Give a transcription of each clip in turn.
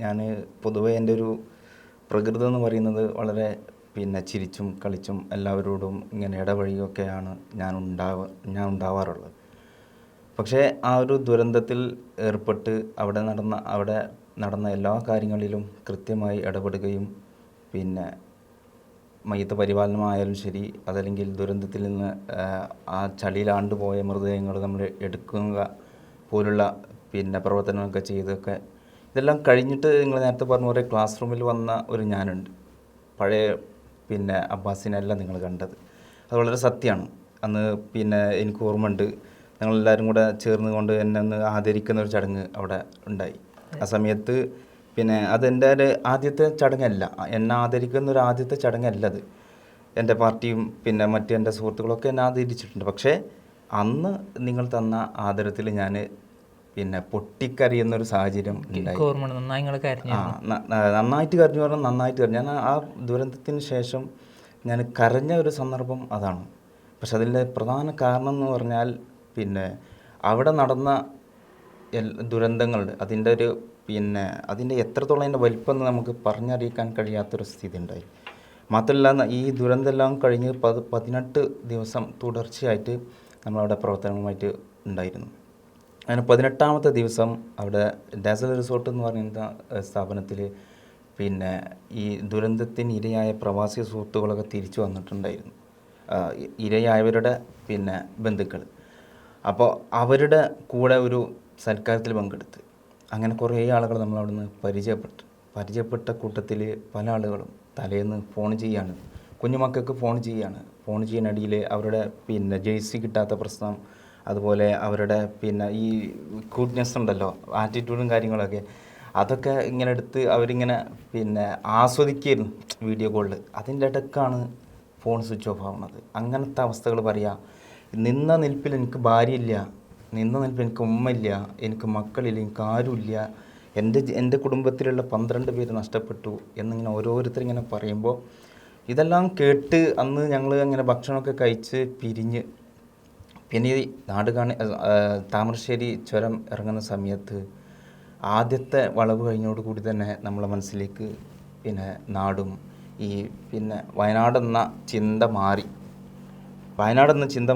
ഞാൻ പൊതുവേ എൻ്റെ ഒരു പ്രകൃതം എന്ന് പറയുന്നത് വളരെ ചിരിച്ചും കളിച്ചും എല്ലാവരോടും ഇങ്ങനെ ഇടപഴകിയൊക്കെയാണ് ഞാൻ ഉണ്ടാവാറുള്ളത്. പക്ഷേ ആ ഒരു ദുരന്തത്തിൽ ഏർപ്പെട്ട് അവിടെ നടന്ന എല്ലാ കാര്യങ്ങളിലും കൃത്യമായി ഇടപെടുകയും മയ്യത്ത് പരിപാലനമായാലും ശരി, അതല്ലെങ്കിൽ ദുരന്തത്തിൽ നിന്ന് ആ ചളിയിലാണ്ടുപോയ മൃതദേഹങ്ങൾ നമ്മൾ എടുക്കുക പോലുള്ള പ്രവർത്തനങ്ങളൊക്കെ ചെയ്തൊക്കെ ഇതെല്ലാം കഴിഞ്ഞിട്ട് നിങ്ങൾ നേരത്തെ പറഞ്ഞ പോലെ ക്ലാസ് റൂമിൽ വന്ന ഒരു ഞാനുണ്ട്. പഴയ അബ്ബാസിനല്ല നിങ്ങൾ കണ്ടത്. അത് വളരെ സത്യമാണ്. അന്ന് എനിക്ക് ഓർമ്മയുണ്ട്, ഞങ്ങളെല്ലാവരും കൂടെ ചേർന്നുകൊണ്ട് എന്നെ ഒന്ന് ആദരിക്കുന്ന ഒരു ചടങ്ങ് അവിടെ ഉണ്ടായി. ആ സമയത്ത് അതെൻ്റെ ഒരു ആദ്യത്തെ ചടങ്ങല്ല, എന്നെ ആദരിക്കുന്ന ഒരു ആദ്യത്തെ ചടങ്ങല്ല അത്. എൻ്റെ പാർട്ടിയും മറ്റു എൻ്റെ സുഹൃത്തുക്കളൊക്കെ എന്നെ ആദരിച്ചിട്ടുണ്ട്. പക്ഷേ അന്ന് നിങ്ങൾ തന്ന ആദരത്തിൽ ഞാൻ പൊട്ടിക്കരയുന്നൊരു സാഹചര്യം ഉണ്ടായി. നന്നായിട്ട് കരഞ്ഞു പറഞ്ഞാൽ നന്നായിട്ട് കരഞ്ഞു. ഞാൻ ആ ദുരന്തത്തിന് ശേഷം ഞാൻ കരഞ്ഞ ഒരു സന്ദർഭം അതാണ്. പക്ഷെ അതിൻ്റെ പ്രധാന കാരണം എന്ന് പറഞ്ഞാൽ അവിടെ നടന്ന ദുരന്തങ്ങളുടെ അതിൻ്റെ എത്രത്തോളം അതിൻ്റെ വലിപ്പം നമുക്ക് പറഞ്ഞറിയിക്കാൻ കഴിയാത്തൊരു സ്ഥിതി ഉണ്ടായി. മാത്രമല്ല ഈ ദുരന്തമെല്ലാം കഴിഞ്ഞ് 18 ദിവസം തുടർച്ചയായിട്ട് നമ്മളവിടെ പ്രവർത്തനങ്ങളുമായിട്ട് ഉണ്ടായിരുന്നു. അങ്ങനെ 18ാമത്തെ ദിവസം അവിടെ ഡാസൽ റിസോർട്ട് എന്ന് പറയുന്ന സ്ഥാപനത്തിൽ ഈ ദുരന്തത്തിന് ഇരയായ പ്രവാസി സുഹൃത്തുക്കളൊക്കെ തിരിച്ചു വന്നിട്ടുണ്ടായിരുന്നു, ഇരയായവരുടെ ബന്ധുക്കൾ. അപ്പോൾ അവരുടെ കൂടെ ഒരു സൽക്കാരത്തിൽ പങ്കെടുത്ത് അങ്ങനെ കുറേ ആളുകൾ നമ്മളവിടുന്ന് പരിചയപ്പെട്ട കൂട്ടത്തിൽ പല ആളുകളും തലേന്ന് ഫോൺ ചെയ്യാണ്, കുഞ്ഞുമക്കൾക്ക് ഫോൺ ചെയ്യാനിടയിൽ അവരുടെ ജേഴ്സി കിട്ടാത്ത പ്രശ്നം, അതുപോലെ അവരുടെ ഈ ഗുഡ്നെസ് ഉണ്ടല്ലോ, ആറ്റിറ്റ്യൂഡും കാര്യങ്ങളൊക്കെ, അതൊക്കെ ഇങ്ങനെ എടുത്ത് അവരിങ്ങനെ ആസ്വദിക്കായിരുന്നു വീഡിയോ കോളിൽ. അതിൻ്റെ ഇടയ്ക്കാണ് ഫോൺ സ്വിച്ച് ഓഫ് ആവുന്നത്. അങ്ങനത്തെ അവസ്ഥകൾ പറയാം. നിന്ന നിൽപ്പിൽ എനിക്ക് ഭാര്യയില്ല, നിന്ന നിൽപ്പിൽ എനിക്ക് ഉമ്മയില്ല, എനിക്ക് മക്കളില്ല, എനിക്ക് ആരുമില്ല, എൻ്റെ കുടുംബത്തിലുള്ള 12 പേര് നഷ്ടപ്പെട്ടു എന്നിങ്ങനെ ഓരോരുത്തരിങ്ങനെ പറയുമ്പോൾ ഇതെല്ലാം കേട്ട് അന്ന് ഞങ്ങൾ അങ്ങനെ ഭക്ഷണമൊക്കെ കഴിച്ച് പിരിഞ്ഞ് താമരശ്ശേരി ചുരം ഇറങ്ങുന്ന സമയത്ത് ആദ്യത്തെ വളവ് കഴിഞ്ഞോടുകൂടി തന്നെ നമ്മളെ മനസ്സിലേക്ക് നാടും ഈ വയനാടെന്ന ചിന്ത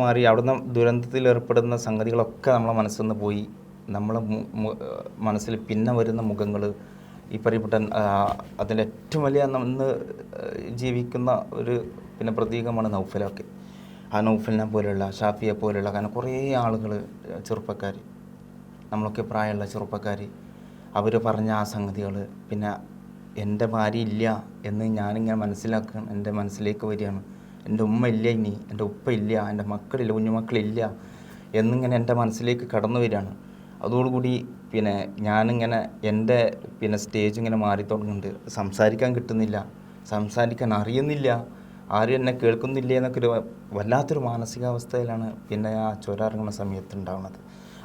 മാറി അവിടുന്ന് ദുരന്തത്തിൽ ഏർപ്പെടുന്ന സംഗതികളൊക്കെ നമ്മളെ മനസ്സിൽ നിന്ന് പോയി. നമ്മളെ മനസ്സിൽ വരുന്ന മുഖങ്ങൾ ഈ പറയപ്പെട്ട അതിൻ്റെ ഏറ്റവും വലിയ ഇന്ന് ജീവിക്കുന്ന ഒരു പ്രതീകമാണ് നൗഫലൊക്കെ. ആ നൗഫലിനെ പോലെയുള്ള, ഷാഫിയെ പോലെയുള്ള കാരണം കുറേ ആളുകൾ, ചെറുപ്പക്കാർ, നമ്മളൊക്കെ പ്രായമുള്ള ചെറുപ്പക്കാർ, അവർ പറഞ്ഞ ആ സംഗതികൾ എൻ്റെ ഭാര്യ ഇല്ല എന്ന് ഞാനിങ്ങനെ മനസ്സിലാക്കാൻ എൻ്റെ മനസ്സിലേക്ക് വരികയാണ്. എൻ്റെ ഉമ്മ ഇല്ല, ഇനി എൻ്റെ ഉപ്പ ഇല്ല, എൻ്റെ മക്കളില്ല, കുഞ്ഞുമക്കളില്ല എന്നിങ്ങനെ എൻ്റെ മനസ്സിലേക്ക് കടന്നു വരികയാണ്. അതോടുകൂടി ഞാനിങ്ങനെ എൻ്റെ സ്റ്റേജ് ഇങ്ങനെ മാറി തുടങ്ങുന്നുണ്ട്. സംസാരിക്കാൻ കിട്ടുന്നില്ല, സംസാരിക്കാൻ അറിയുന്നില്ല, ആരും എന്നെ കേൾക്കുന്നില്ല എന്നൊക്കെ ഒരു വല്ലാത്തൊരു മാനസികാവസ്ഥയിലാണ് ആ ചുരം ഇറങ്ങുന്ന സമയത്ത് ഉണ്ടാകുന്നത്.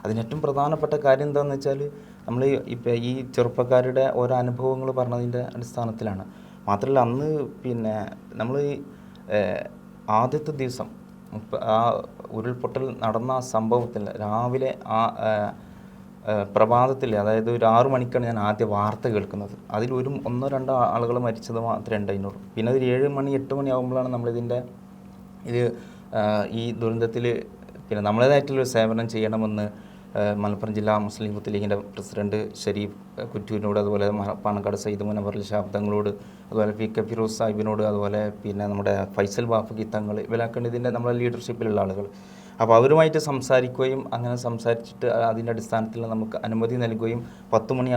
അതിനേറ്റവും പ്രധാനപ്പെട്ട കാര്യം എന്താണെന്ന് വെച്ചാൽ നമ്മൾ ഈ ചെറുപ്പക്കാരുടെ ഓരോ അനുഭവങ്ങൾ പറഞ്ഞതിൻ്റെ അടിസ്ഥാനത്തിലാണ്. മാത്രമല്ല അന്ന് നമ്മൾ ആദ്യത്തെ ദിവസം ആ ഉരുൾപൊട്ടൽ നടന്ന ആ സംഭവത്തിൽ രാവിലെ ആ പ്രഭാതത്തിൽ, അതായത് ഒരു 6 മണിക്കാണ് ഞാൻ ആദ്യ വാർത്ത കേൾക്കുന്നത്. അതിൽ 1-2 ആളുകൾ മരിച്ചത് മാത്രമേ ഉണ്ടായിരുന്നുള്ളൂ. പിന്നെ ഒരു 7 മണി 8 മണി ആകുമ്പോഴാണ് നമ്മളിതിൻ്റെ ഈ ദുരന്തത്തിൽ നമ്മളേതായിട്ടുള്ളൊരു സേവനം ചെയ്യണമെന്ന് മലപ്പുറം ജില്ലാ മുസ്ലിം യൂത്ത് ലീഗിൻ്റെ പ്രസിഡന്റ് ഷരീഫ് കുറ്റൂരിനോട്, അതുപോലെ പാണക്കാട് സയ്യിദ് മുനവ്വർ ശബ്ദങ്ങളോട്, അതുപോലെ PK ഫിറോസ് സാഹിബിനോട്, അതുപോലെ നമ്മുടെ ഫൈസൽ ബാഫക്കി തങ്ങൾ, ഇവരൊക്കെയാണ് ഇതിൻ്റെ നമ്മളെ ലീഡർഷിപ്പിലുള്ള ആളുകൾ. അപ്പോൾ അവരുമായിട്ട് സംസാരിക്കുകയും അങ്ങനെ സംസാരിച്ചിട്ട് അതിൻ്റെ അടിസ്ഥാനത്തിൽ നമുക്ക് അനുമതി നൽകുകയും 10 മണി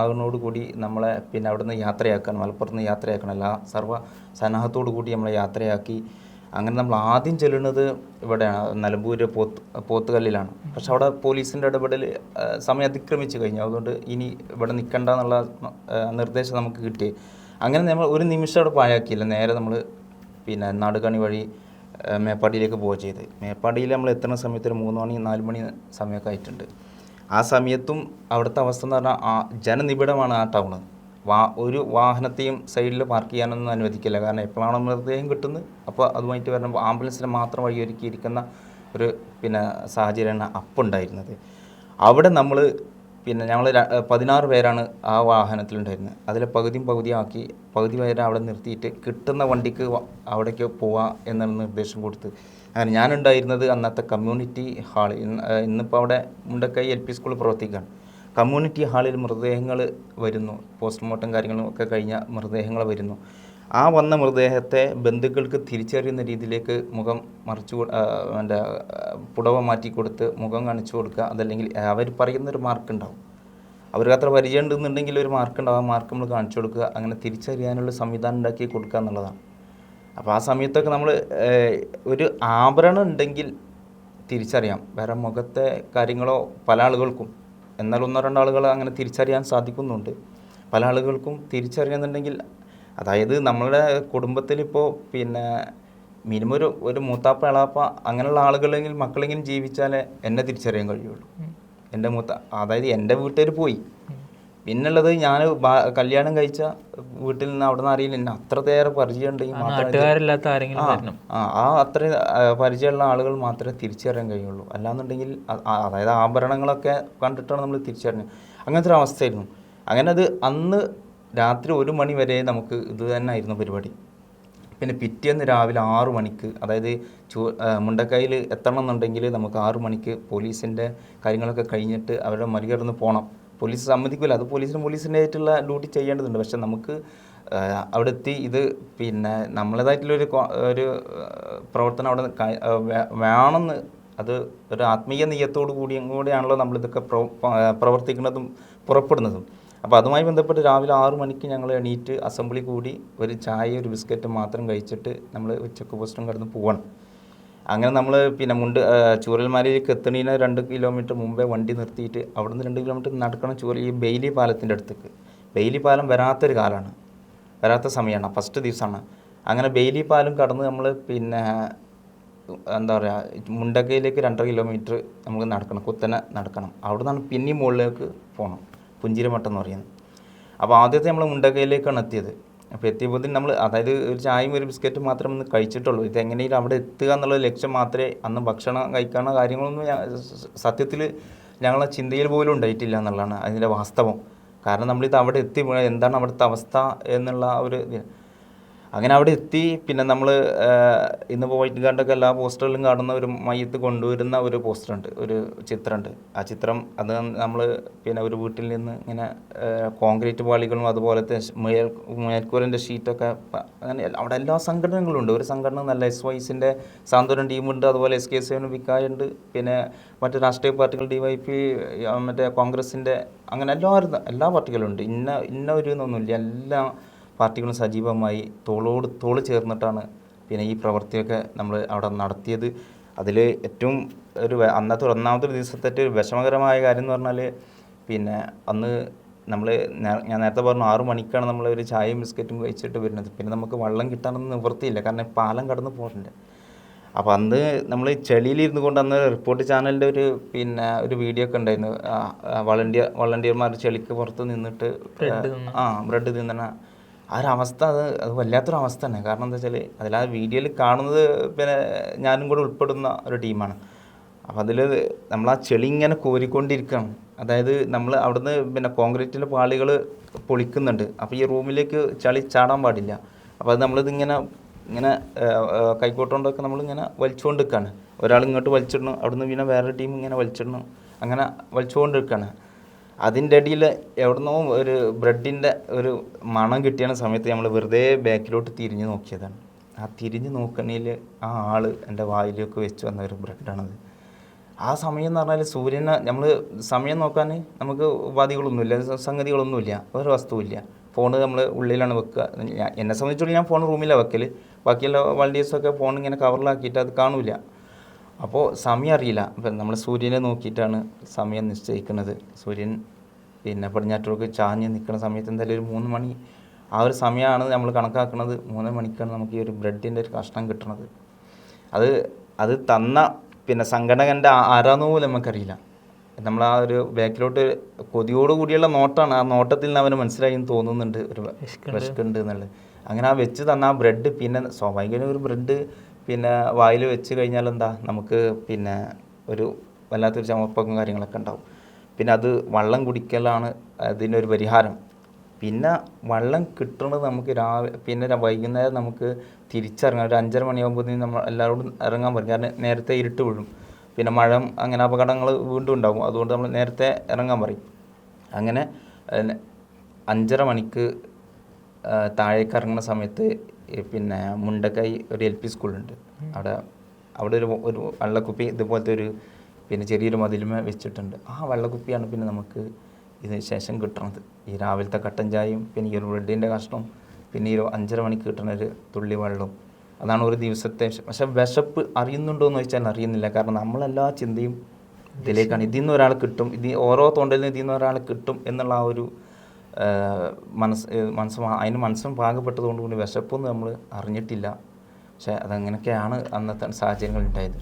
ആകുന്നതോടുകൂടി നമ്മളെ അവിടുന്ന് യാത്രയാക്കാൻ, മലപ്പുറത്ത് നിന്ന് യാത്രയാക്കണം, എല്ലാ സർവ്വ സന്നാഹത്തോടു കൂടി നമ്മളെ യാത്രയാക്കി. അങ്ങനെ നമ്മൾ ആദ്യം ചെല്ലുന്നത് ഇവിടെയാണ്, നിലമ്പൂര് പോത്തുകല്ലിലാണ്. പക്ഷെ അവിടെ പോലീസിൻ്റെ ഇടപെടൽ സമയം അതിക്രമിച്ച് കഴിഞ്ഞു. അതുകൊണ്ട് ഇനി ഇവിടെ നിൽക്കണ്ട എന്നുള്ള നിർദ്ദേശം നമുക്ക് കിട്ടി. അങ്ങനെ നമ്മൾ ഒരു നിമിഷം അവിടെ പാഴാക്കിയില്ല. നേരെ നമ്മൾ നാടുകാണി വഴി മേപ്പാടിയിലേക്ക് പോവുക ചെയ്ത്. മേപ്പാടിയിൽ നമ്മൾ എത്തുന്ന സമയത്ത് ഒരു 3 മണി 4 മണി സമയമൊക്കെ ആയിട്ടുണ്ട്. ആ സമയത്തും അവിടുത്തെ അവസ്ഥ എന്ന് പറഞ്ഞാൽ ജനനിബിഡമാണ് ആ ടൗണ്. ഒരു വാഹനത്തെയും സൈഡിൽ പാർക്ക് ചെയ്യാനൊന്നും അനുവദിക്കില്ല. കാരണം എപ്പോഴാണ് മൃതദേഹം കിട്ടുന്നത് അപ്പോൾ അതുമായിട്ട് വരുമ്പോൾ ആംബുലൻസിന് മാത്രം വഴിയൊരുക്കിയിരിക്കുന്ന ഒരു സാഹചര്യമാണ് അപ്പം ഉണ്ടായിരുന്നത്. അവിടെ നമ്മൾ പിന്നെ ഞങ്ങൾ 16 പേരാണ് ആ വാഹനത്തിലുണ്ടായിരുന്നത്. അതിൽ പകുതിയാക്കി പകുതി പേരെ അവിടെ നിർത്തിയിട്ട് കിട്ടുന്ന വണ്ടിക്ക് അവിടേക്ക് പോവാം എന്ന നിർദ്ദേശം കൊടുത്ത്. അങ്ങനെ ഞാനുണ്ടായിരുന്നത് അന്നത്തെ കമ്മ്യൂണിറ്റി ഹാളിൽ. ഇന്നിപ്പോൾ അവിടെ മുണ്ടക്കൈ LP സ്കൂൾ പ്രവർത്തിക്കുകയാണ്. കമ്മ്യൂണിറ്റി ഹാളിൽ മൃതദേഹങ്ങൾ വരുന്നു, പോസ്റ്റ്മോർട്ടം കാര്യങ്ങളും ഒക്കെ കഴിഞ്ഞ മൃതദേഹങ്ങൾ വരുന്നു. ആ വന്ന മൃതദേഹത്തെ ബന്ധുക്കൾക്ക് തിരിച്ചറിയുന്ന രീതിയിലേക്ക് മുഖം മറിച്ചു എൻ്റെ പുടവ മാറ്റി കൊടുത്ത് മുഖം കാണിച്ചു കൊടുക്കുക. അതല്ലെങ്കിൽ അവർ പറയുന്നൊരു മാർക്കുണ്ടാവും, അവർക്ക് അത്ര പരിചയം ഉണ്ടെന്നുണ്ടെങ്കിൽ ഒരു മാർക്കുണ്ടാവും, ആ മാർക്ക് നമ്മൾ കാണിച്ചു കൊടുക്കുക. അങ്ങനെ തിരിച്ചറിയാനുള്ള സംവിധാനം ഉണ്ടാക്കി കൊടുക്കുക എന്നുള്ളതാണ്. അപ്പോൾ ആ സമയത്തൊക്കെ നമ്മൾ ഒരു ആഭരണം ഉണ്ടെങ്കിൽ തിരിച്ചറിയാം, വേറെ മുഖത്തെ കാര്യങ്ങളോ പല ആളുകൾക്കും, എന്നാൽ 1-2 ആളുകൾ അങ്ങനെ തിരിച്ചറിയാൻ സാധിക്കുന്നുണ്ട്. പല ആളുകൾക്കും തിരിച്ചറിയുന്നുണ്ടെങ്കിൽ, അതായത് നമ്മളുടെ കുടുംബത്തിലിപ്പോൾ പിന്നെ മിനിമം ഒരു മൂത്താപ്പ എളാപ്പ അങ്ങനെയുള്ള ആളുകളെങ്കിലും മക്കളെങ്കിലും ജീവിച്ചാലേ എന്നെ തിരിച്ചറിയാൻ കഴിയുള്ളൂ. എൻ്റെ അതായത് എൻ്റെ വീട്ടുകാർ പോയി, പിന്നുള്ളത് ഞാൻ കല്യാണം കഴിച്ച വീട്ടിൽ നിന്ന് അവിടെ നിന്ന് അറിയില്ല, എന്നെ അത്രയേറെ പരിചയം ഉണ്ടെങ്കിൽ മാത്രമേ അത്ര പരിചയമുള്ള ആളുകൾ മാത്രമേ തിരിച്ചറിയാൻ കഴിയുള്ളൂ. അല്ലാന്നുണ്ടെങ്കിൽ അതായത് ആഭരണങ്ങളൊക്കെ കണ്ടിട്ടാണ് നമ്മൾ തിരിച്ചറിഞ്ഞത്. അങ്ങനത്തെ ഒരു അവസ്ഥയായിരുന്നു. അങ്ങനെ അത് അന്ന് രാത്രി 1 മണി വരെ നമുക്ക് ഇത് തന്നെ ആയിരുന്നു പരിപാടി. പിന്നെ പിറ്റേന്ന് രാവിലെ 6 മണിക്ക്, അതായത് മുണ്ടക്കൈയിൽ എത്തണം എന്നുണ്ടെങ്കിൽ നമുക്ക് 6 മണിക്ക് പോലീസിൻ്റെ കാര്യങ്ങളൊക്കെ കഴിഞ്ഞിട്ട് അവരുടെ മറികടന്ന് പോകണം. പോലീസ് സമ്മതിക്കില്ല, അത് പോലീസിൻ്റെ ആയിട്ടുള്ള ഡ്യൂട്ടി ചെയ്യേണ്ടതുണ്ട്. പക്ഷെ നമുക്ക് അവിടെ എത്തി ഇത് പിന്നെ നമ്മളേതായിട്ടുള്ളൊരു ഒരു പ്രവർത്തനം അവിടെ വേണമെന്ന്, അത് ഒരു ആത്മീയ നിയത്തോടു കൂടിയാണല്ലോ നമ്മളിതൊക്കെ പ്രവർത്തിക്കുന്നതും പുറപ്പെടുന്നതും. അപ്പോൾ അതുമായി ബന്ധപ്പെട്ട് രാവിലെ 6 മണിക്ക് ഞങ്ങൾ എണീറ്റ് അസംബ്ലി കൂടി ഒരു ചായ ഒരു ബിസ്ക്കറ്റ് മാത്രം കഴിച്ചിട്ട് നമ്മൾ ചെക്ക് പോസ്റ്റും കടന്ന് പോവാണ്. അങ്ങനെ നമ്മൾ പിന്നെ ചൂരൽമലയിലേക്ക് എത്തുന്നതിന് 2 കിലോമീറ്റർ മുമ്പേ വണ്ടി നിർത്തിയിട്ട് അവിടുന്ന് 2 കിലോമീറ്റർ നടക്കണം ഈ ബെയിലി പാലത്തിൻ്റെ അടുത്തേക്ക്. ബെയിലി പാലം വരാത്തൊരു കാലമാണ്, വരാത്ത സമയമാണ്, ഫസ്റ്റ് ദിവസമാണ്. അങ്ങനെ ബെയിലി പാലം കടന്ന് നമ്മൾ പിന്നെ എന്താ പറയുക, മുണ്ടക്കയിലേക്ക് 2.5 കിലോമീറ്റർ നമുക്ക് നടക്കണം, കുത്തനെ നടക്കണം. അവിടെ നിന്നാണ് പിന്നെയും മുകളിലേക്ക് പോകണം, പുഞ്ചിരമട്ടം എന്ന് പറയുന്നത്. അപ്പോൾ ആദ്യത്തെ നമ്മൾ മുണ്ടക്കയിലേക്കാണ് എത്തിയത്. അപ്പോൾ എത്തിയപ്പോൾ നമ്മൾ അതായത് ഒരു ചായയും ഒരു ബിസ്ക്കറ്റും മാത്രം ഒന്ന് കഴിച്ചിട്ടുള്ളൂ. ഇതെങ്ങനെയും അവിടെ എത്തുക എന്നുള്ള ലക്ഷ്യം മാത്രമേ, അന്ന് ഭക്ഷണം കഴിക്കാനോ കാര്യങ്ങളൊന്നും സത്യത്തിൽ ഞങ്ങളെ ചിന്തയിൽ പോലും ഉണ്ടായിട്ടില്ല എന്നുള്ളതാണ് അതിൻ്റെ വാസ്തവം. കാരണം നമ്മളിത് അവിടെ എത്തി എന്താണ് അവിടുത്തെ അവസ്ഥ എന്നുള്ള ഒരു അങ്ങനെ അവിടെ എത്തി. പിന്നെ നമ്മൾ ഇന്ന് പോയിട്ട് കണ്ടൊക്കെ എല്ലാ പോസ്റ്ററിലും കാണുന്ന ഒരു മയ്യത്ത് കൊണ്ടുവരുന്ന ഒരു പോസ്റ്ററുണ്ട്, ഒരു ചിത്രമുണ്ട്. ആ ചിത്രം അത് നമ്മൾ പിന്നെ ഒരു വീട്ടിൽ നിന്ന് ഇങ്ങനെ കോൺക്രീറ്റ് പാളികളും അതുപോലത്തെ മേൽക്കൂരൻ്റെ ഷീറ്റൊക്കെ, അങ്ങനെ അവിടെ എല്ലാ സംഘടനകളും ഉണ്ട്. ഒരു സംഘടന നല്ല SYസിൻ്റെ സാന്ത്വനം ടീമുണ്ട്, അതുപോലെ SK7 വിക്കായുണ്ട്, പിന്നെ മറ്റ് രാഷ്ട്രീയ പാർട്ടികൾ DYP, മറ്റേ കോൺഗ്രസിൻ്റെ, അങ്ങനെ എല്ലാ പാർട്ടികളും ഉണ്ട്. ഇന്ന ഒരു എന്നൊന്നുമില്ല, എല്ലാ പാർട്ടികളും സജീവമായി തോളോട് തോൾ ചേർന്നിട്ടാണ് പിന്നെ ഈ പ്രവൃത്തിയൊക്കെ നമ്മൾ അവിടെ നടത്തിയത്. അതിൽ ഏറ്റവും അന്നത്തെ ഒന്നാമത്തെ ദിവസത്തെ ഒരു വിഷമകരമായ കാര്യം എന്ന് പറഞ്ഞാൽ, പിന്നെ അന്ന് ഞാൻ നേരത്തെ പറഞ്ഞു 6 മണിക്കാണ് നമ്മൾ ഒരു ചായയും ബിസ്ക്കറ്റും കഴിച്ചിട്ട് വരുന്നത്. പിന്നെ നമുക്ക് വെള്ളം കിട്ടാനൊന്നും നിവൃത്തിയില്ല, കാരണം പാലം കടന്ന് പോകണ്ടേ. അപ്പോൾ അന്ന് നമ്മൾ ചെളിയിലിരുന്നു കൊണ്ട് അന്ന് റിപ്പോർട്ട് ചാനലിൻ്റെ ഒരു വീഡിയോ ഒക്കെ ഉണ്ടായിരുന്നു. വളണ്ടിയർമാർ ചെളിക്ക് പുറത്ത് നിന്നിട്ട് ബ്രെഡ് തിന്നണ ആ ഒരവസ്ഥ, അത് വല്ലാത്തൊരു അവസ്ഥ തന്നെ. കാരണം എന്താ വെച്ചാൽ അതിൽ ആ വീഡിയോയിൽ കാണുന്നത് പിന്നെ ഞാനും കൂടെ ഉൾപ്പെടുന്ന ഒരു ടീമാണ്. അപ്പോൾ അതിൽ നമ്മൾ ആ ചെളി ഇങ്ങനെ കോരിക്കൊണ്ടിരിക്കുകയാണ്. അതായത് നമ്മൾ അവിടുന്ന് പിന്നെ കോൺക്രീറ്റിൻ്റെ പാളികൾ പൊളിക്കുന്നുണ്ട്. അപ്പോൾ ഈ റൂമിലേക്ക് ചളി ചാടാൻ പാടില്ല. അപ്പോൾ അത് നമ്മളിതിങ്ങനെ കൈക്കോട്ടുകൊണ്ടൊക്കെ നമ്മളിങ്ങനെ വലിച്ചുകൊണ്ട് നിൽക്കുകയാണ്. ഒരാൾ ഇങ്ങോട്ട് വലിച്ചിടണം, അവിടുന്ന് പിന്നെ വേറെ ടീം ഇങ്ങനെ വലിച്ചിടണം, അങ്ങനെ വലിച്ചുകൊണ്ട് നിൽക്കുകയാണ്. അതിൻ്റെ ഇടയിൽ എവിടുന്നോ ഒരു ബ്രെഡിൻ്റെ ഒരു മണം കിട്ടിയ സമയത്ത് നമ്മൾ വെറുതെ ബാക്കിലോട്ട് തിരിഞ്ഞ് നോക്കിയതാണ്. ആ തിരിഞ്ഞ് നോക്കണേൽ ആ ആൾ എൻ്റെ വായിലേക്ക് വെച്ച് വന്ന ഒരു ബ്രെഡാണത്. ആ സമയം എന്ന് പറഞ്ഞാൽ സൂര്യനെ നമ്മൾ സമയം നോക്കാൻ നമുക്ക് ഉപാധികളൊന്നുമില്ല, സംഗതികളൊന്നുമില്ല, ഒരു വസ്തുവില്ല. ഫോണ് നമ്മൾ ഉള്ളിലാണ് വെക്കുക. എന്നെ സംബന്ധിച്ചുള്ള ഞാൻ ഫോൺ റൂമിലാണ് വെക്കൽ. ബാക്കിയുള്ള വളണ്ടിയേഴ്സൊക്കെ ഫോൺ ഇങ്ങനെ കവറിലാക്കിയിട്ട് അത് കാണില്ല. അപ്പോൾ സമയം അറിയില്ല. അപ്പം നമ്മൾ സൂര്യനെ നോക്കിയിട്ടാണ് സമയം നിശ്ചയിക്കുന്നത്. സൂര്യൻ പിന്നെ പടിഞ്ഞാറ്റോർക്ക് ചാഞ്ഞ് നിൽക്കുന്ന സമയത്ത് എന്തായാലും ഒരു 3 മണി ആ ഒരു സമയമാണ് നമ്മൾ കണക്കാക്കുന്നത്. 3 മണിക്കാണ് നമുക്ക് ഈ ഒരു ബ്രെഡിൻ്റെ ഒരു കഷ്ണം കിട്ടുന്നത്. അത് തന്ന പിന്നെ സംഘടകൻ്റെ ആരാന്ന് പോലും നമുക്കറിയില്ല. നമ്മൾ ആ ഒരു ബാക്കിലോട്ട് കൊതിയോടുകൂടിയുള്ള നോട്ടാണ്. ആ നോട്ടത്തിൽ നിന്ന് അവന് മനസ്സിലായി തോന്നുന്നുണ്ട് ഒരു വിശക്കുണ്ട് എന്നുള്ളത്. അങ്ങനെ ആ വെച്ച് തന്ന ആ ബ്രെഡ്, പിന്നെ സ്വാഭാവികമായും ഒരു ബ്രെഡ് പിന്നെ വായിൽ വെച്ച് കഴിഞ്ഞാൽ എന്താ നമുക്ക് പിന്നെ ഒരു വല്ലാത്തൊരു ചമപ്പൊക്കെ കാര്യങ്ങളൊക്കെ ഉണ്ടാവും. പിന്നെ അത് വെള്ളം കുടിക്കലാണ് അതിനൊരു പരിഹാരം. പിന്നെ വെള്ളം കിട്ടുന്നത് നമുക്ക് പിന്നെ വൈകുന്നേരം നമുക്ക് തിരിച്ചിറങ്ങാം. ഒരു 5:30 മണിയാകുമ്പോഴത്തേക്കും നമ്മൾ എല്ലാവരോടും ഇറങ്ങാൻ പറയും. കാരണം നേരത്തെ ഇരുട്ട് വീഴും, പിന്നെ മഴ അങ്ങനെ അപകടങ്ങൾ വീണ്ടും ഉണ്ടാകും. അതുകൊണ്ട് നമ്മൾ നേരത്തെ ഇറങ്ങാൻ പറയും. അങ്ങനെ 5:30 മണിക്ക് താഴേക്ക് ഇറങ്ങുന്ന സമയത്ത് പിന്നെ മുണ്ടക്കൈ ഒരു LP സ്കൂളുണ്ട്. അവിടെ ഒരു വെള്ളക്കുപ്പി ഇതുപോലത്തെ ഒരു പിന്നെ ചെറിയൊരു മതിലുമേ വെച്ചിട്ടുണ്ട്. ആ വെള്ളക്കുപ്പിയാണ് പിന്നെ നമുക്ക് ഇതിന് ശേഷം കിട്ടുന്നത്. ഈ രാവിലത്തെ കട്ടൻ ചായയും പിന്നെ ഈ ഒരു ബ്രെഡിൻ്റെ കഷ്ണവും പിന്നെ ഈ ഒരു 5:30 മണിക്ക് കിട്ടുന്ന ഒരു തുള്ളി വെള്ളവും, അതാണ് ഒരു ദിവസത്തെ. പക്ഷെ വിശപ്പ് അറിയുന്നുണ്ടോ എന്ന് ചോദിച്ചാൽ അറിയുന്നില്ല. കാരണം നമ്മളെല്ലാ ചിന്തയും ഇതിലേക്കാണ്. ഇതിൽ നിന്ന് ഒരാൾ കിട്ടും, ഓരോ തൊണ്ടിൽ നിന്ന് ഇതിൽ നിന്ന് ഒരാൾ കിട്ടും എന്നുള്ള ആ ഒരു അതിന് മനസ്സും പാകപ്പെട്ടതുകൊണ്ട് കൂടി വിശപ്പൊന്നും നമ്മൾ അറിഞ്ഞിട്ടില്ല. പക്ഷെ അതങ്ങനെയൊക്കെയാണ് അന്നത്തെ സാഹചര്യങ്ങൾ ഉണ്ടായത്.